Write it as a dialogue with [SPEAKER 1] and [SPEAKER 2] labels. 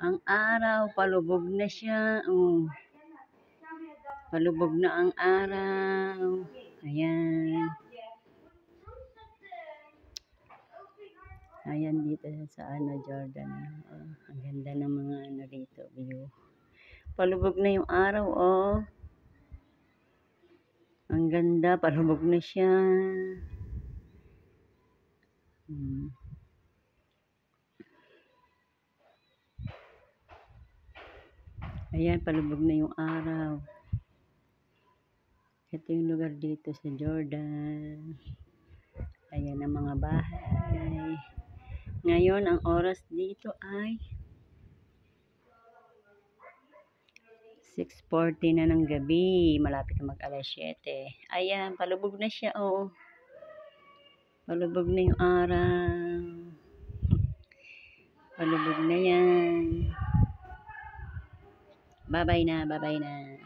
[SPEAKER 1] Ang araw, palubog na siya. Oh. Palubog na ang araw. Ayan. Ayan dito sa Jordan. Oh, ang ganda ng mga rito, view. Palubog na yung araw, oh. Ang ganda, palubog na siya. Ayan, palubog na yung araw. Ito yung lugar dito sa Jordan. Ayan ang mga bahay. Ngayon, ang oras dito ay 6:40 na ng gabi. Malapit na mag-alas 7. Ayan, palubog na siya, oh. Palubog na yung araw. Palubog na yan. Bye-bye na, bye-bye na.